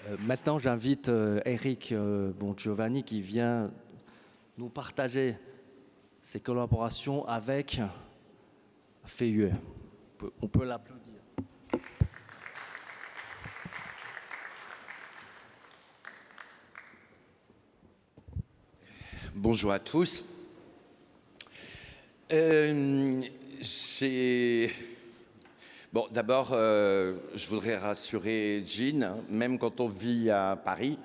Maintenant, j'invite Eric Bongiovanni qui vient nous partager ses collaborations avec Feiyu. On peut l'applaudir. Bonjour à tous. Bon, d'abord, je voudrais rassurer Jean, même quand on vit à Paris,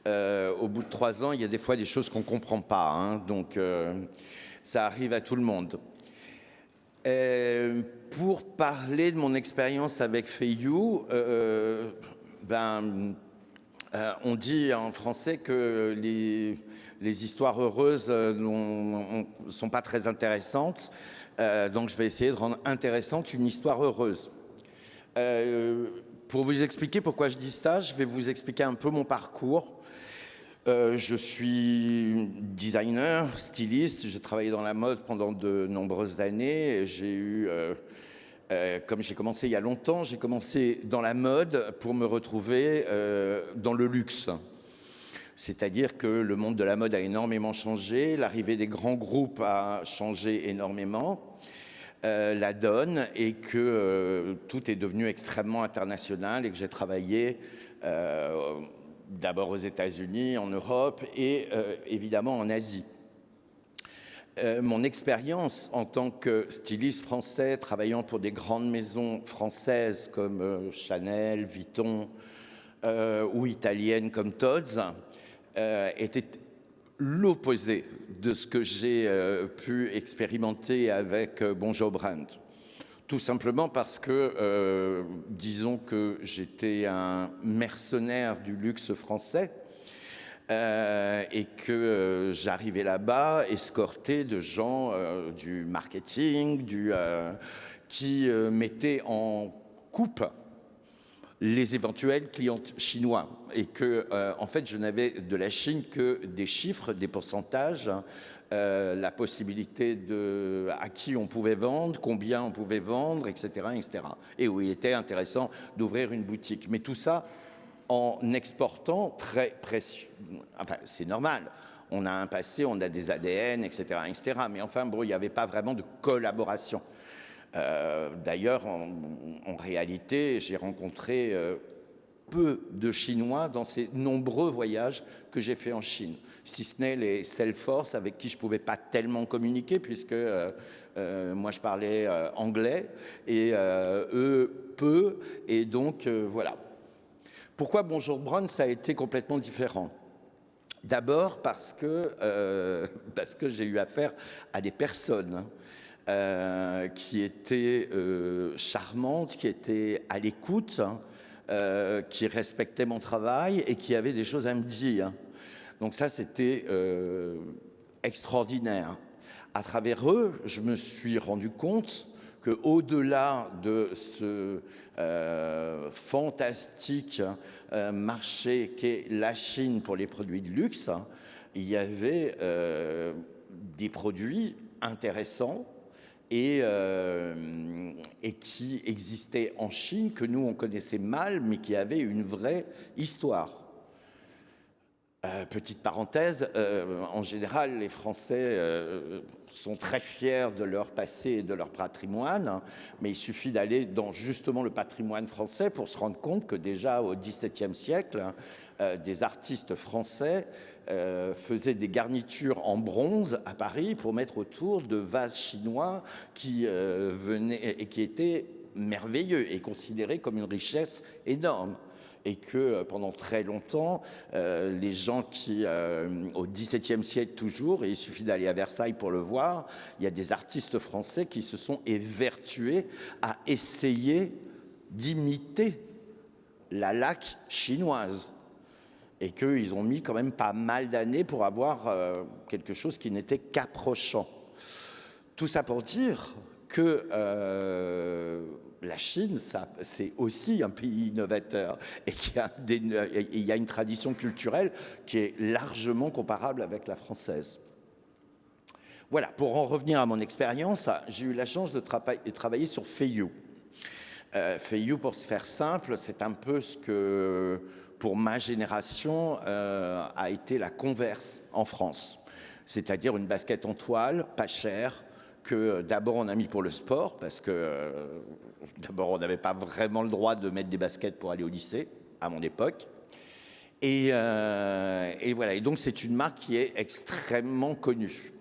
au bout de 3 ans, il y a des fois des choses qu'on ne comprend pas, hein, donc ça arrive à tout le monde. Pour parler de mon expérience avec Feiyu, on dit en français que les histoires heureuses ne sont pas très intéressantes. Donc je vais essayer de rendre intéressante une histoire heureuse. Pour vous expliquer pourquoi je dis ça, je vais vous expliquer un peu mon parcours. Je suis designer, styliste, j'ai travaillé dans la mode pendant de nombreuses années. J'ai eu, comme j'ai commencé il y a longtemps, j'ai commencé dans la mode pour me retrouver dans le luxe. C'est-à-dire que le monde de la mode a énormément changé, l'arrivée des grands groupes a changé énormément, la donne, et que tout est devenu extrêmement international et que j'ai travaillé d'abord aux États-Unis, en Europe et évidemment en Asie. Mon expérience en tant que styliste français, travaillant pour des grandes maisons françaises comme Chanel, Vuitton ou italiennes comme Tod's, était l'opposé de ce que j'ai pu expérimenter avec Bonjour Brand. Tout simplement parce que, disons que j'étais un mercenaire du luxe français et que j'arrivais là-bas escorté de gens du marketing, qui mettaient en coupe les éventuels clients chinois et que, en fait, je n'avais de la Chine que des chiffres, des pourcentages, la possibilité à qui on pouvait vendre, combien on pouvait vendre, etc., etc. Et où il était intéressant d'ouvrir une boutique. Mais tout ça en exportant très précieux. Enfin, c'est normal. On a un passé, on a des ADN, etc., etc. Mais enfin, bon, il n'y avait pas vraiment de collaboration. D'ailleurs, en réalité, j'ai rencontré peu de Chinois dans ces nombreux voyages que j'ai faits en Chine, si ce n'est les Salesforce avec qui je ne pouvais pas tellement communiquer puisque moi je parlais anglais et eux peu, et donc voilà. Pourquoi Bonjour Brand, ça a été complètement différent? D'abord parce que j'ai eu affaire à des personnes qui étaient charmantes, qui étaient à l'écoute, qui respectaient mon travail et qui avaient des choses à me dire. Donc ça, c'était extraordinaire. À travers eux, je me suis rendu compte qu'au-delà de ce fantastique marché qu'est la Chine pour les produits de luxe, il y avait des produits intéressants et qui existaient en Chine, que nous, on connaissait mal, mais qui avaient une vraie histoire. Petite parenthèse, en général, les Français sont très fiers de leur passé et de leur patrimoine, mais il suffit d'aller dans justement le patrimoine français pour se rendre compte que déjà au XVIIe siècle, des artistes français faisaient des garnitures en bronze à Paris pour mettre autour de vases chinois qui venaient et qui étaient merveilleux et considérés comme une richesse énorme. Et que pendant très longtemps, les gens qui, au XVIIe siècle toujours, et il suffit d'aller à Versailles pour le voir, il y a des artistes français qui se sont évertués à essayer d'imiter la laque chinoise. Et qu'ils ont mis quand même pas mal d'années pour avoir quelque chose qui n'était qu'approchant. Tout ça pour dire que la Chine, c'est aussi un pays innovateur et qu'il y a une tradition culturelle qui est largement comparable avec la française. Voilà, pour en revenir à mon expérience, j'ai eu la chance de travailler sur Feiyu. Feiyu, pour se faire simple, c'est un peu ce que pour ma génération, a été la Converse en France. C'est-à-dire une basket en toile, pas chère, que d'abord on a mis pour le sport, parce que d'abord on n'avait pas vraiment le droit de mettre des baskets pour aller au lycée, à mon époque. Et voilà, et donc c'est une marque qui est extrêmement connue.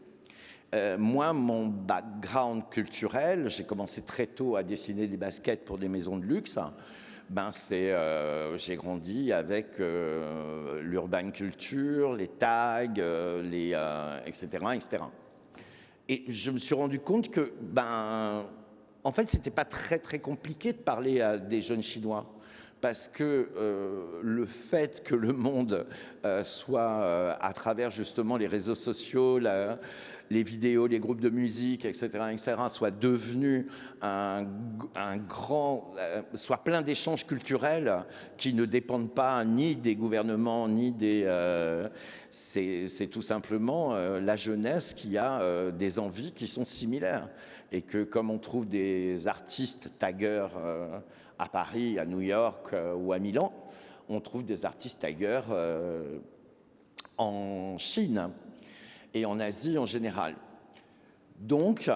Moi, mon background culturel, j'ai commencé très tôt à dessiner des baskets pour des maisons de luxe. J'ai grandi avec l'urban culture, les tags, etc., etc. Et je me suis rendu compte que, en fait, c'était pas très très compliqué de parler à des jeunes Chinois. Parce que le fait que le monde soit, à travers justement les réseaux sociaux, les vidéos, les groupes de musique, etc., soit devenu soit plein d'échanges culturels qui ne dépendent pas ni des gouvernements, ni des... c'est tout simplement la jeunesse qui a des envies qui sont similaires. Et que comme on trouve des artistes taggeurs à Paris, à New York ou à Milan, on trouve des artistes taggeurs en Chine et en Asie en général. Donc,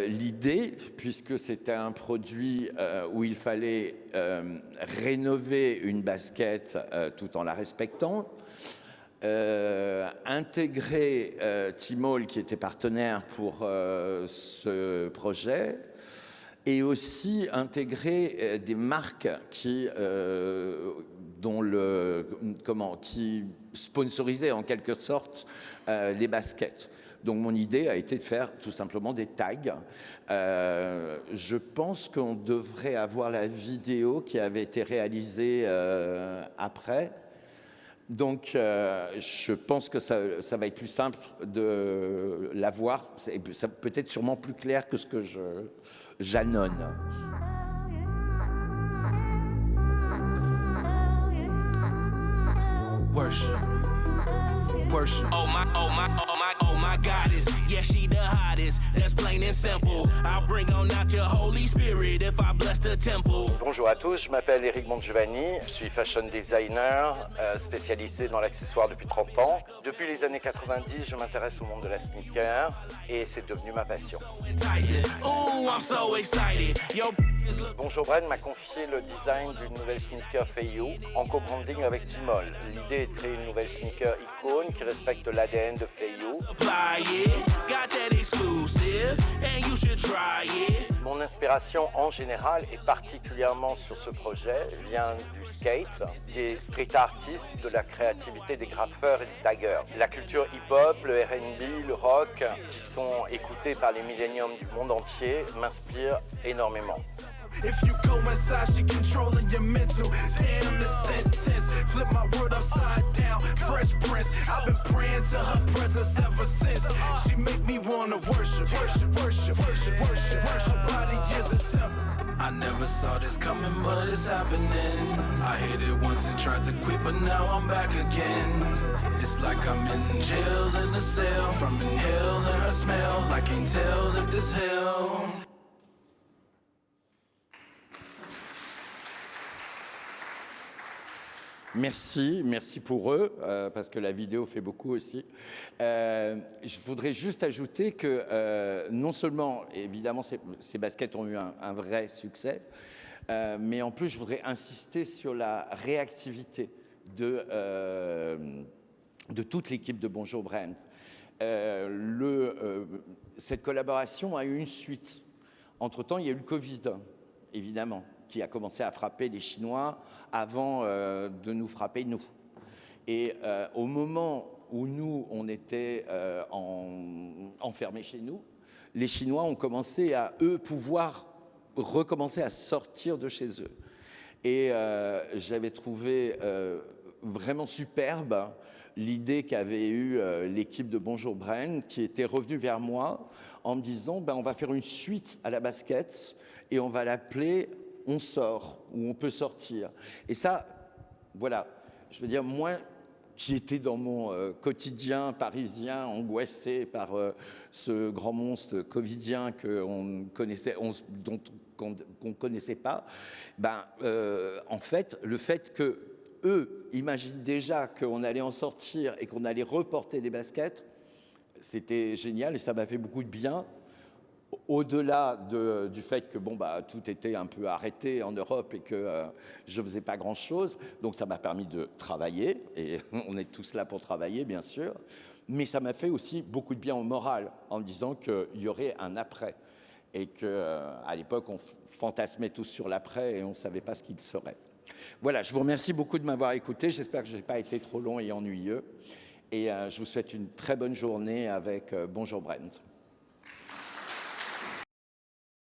l'idée, puisque c'était un produit où il fallait rénover une basket tout en la respectant, intégrer Tmall qui était partenaire pour ce projet, et aussi intégrer des marques qui sponsorisaient en quelque sorte les baskets. Donc mon idée a été de faire tout simplement des tags. Je pense qu'on devrait avoir la vidéo qui avait été réalisée après. Donc, je pense que ça va être plus simple de la voir. Ça peut être sûrement plus clair que ce que j'annonce. Worship. Worship. Oh my goddess. Yeah, she the hottest. That's plain and simple. I'll bring on out your Holy Spirit if I bless the temple. Bonjour à tous, je m'appelle Eric Bongiovanni. Je suis fashion designer spécialisé dans l'accessoire depuis 30 ans. Depuis les années 90, je m'intéresse au monde de la sneaker et c'est devenu ma passion. Ooh, I'm so excited. Yo. Bonjour Brand m'a confié le design d'une nouvelle sneaker Feiyu en co-branding avec Tmall. L'idée est de créer une nouvelle sneaker icône qui respecte l'ADN de Feiyu. Mon inspiration en général et particulièrement sur ce projet vient du skate, des street artists, de la créativité des graffeurs et des taggers. La culture hip-hop, le R&B, le rock, qui sont écoutés par les milléniums du monde entier, m'inspirent énormément. If you go inside, she controlling your mental. Damn the sentence, flip my world upside down. Fresh Prince, I've been praying to her presence ever since. She make me wanna worship, worship, worship, worship, worship, worship. Body is a temple. I never saw this coming, but it's happening. I hit it once and tried to quit, but now I'm back again. It's like I'm in jail in a cell, from inhaling her smell. I can't tell if this hell. Merci pour eux, parce que la vidéo fait beaucoup aussi. Je voudrais juste ajouter que non seulement, évidemment, ces baskets ont eu un vrai succès, mais en plus, je voudrais insister sur la réactivité de toute l'équipe de Bonjour Brand. Cette collaboration a eu une suite. Entre-temps, il y a eu le Covid, évidemment, qui a commencé à frapper les Chinois avant de nous frapper, nous. Et au moment où nous, on était enfermés chez nous, les Chinois ont commencé à, eux, pouvoir recommencer à sortir de chez eux. Et j'avais trouvé vraiment superbe l'idée qu'avait eue l'équipe de Bonjour Brand, qui était revenue vers moi en me disant on va faire une suite à la basket et on va l'appeler On sort, ou on peut sortir. Et ça, voilà, je veux dire, moi qui étais dans mon quotidien parisien, angoissé par ce grand monstre covidien qu'on connaissait, qu'on connaissait pas, en fait, le fait que eux imaginent déjà qu'on allait en sortir et qu'on allait reporter des baskets, c'était génial et ça m'a fait beaucoup de bien. Au-delà du fait que tout était un peu arrêté en Europe et que je ne faisais pas grand-chose, donc ça m'a permis de travailler, et on est tous là pour travailler, bien sûr, mais ça m'a fait aussi beaucoup de bien au moral, en me disant qu'il y aurait un après, et qu'à l'époque, on fantasmait tous sur l'après et on ne savait pas ce qu'il serait. Voilà, je vous remercie beaucoup de m'avoir écouté, j'espère que je n'ai pas été trop long et ennuyeux, et je vous souhaite une très bonne journée avec Bonjour Brent.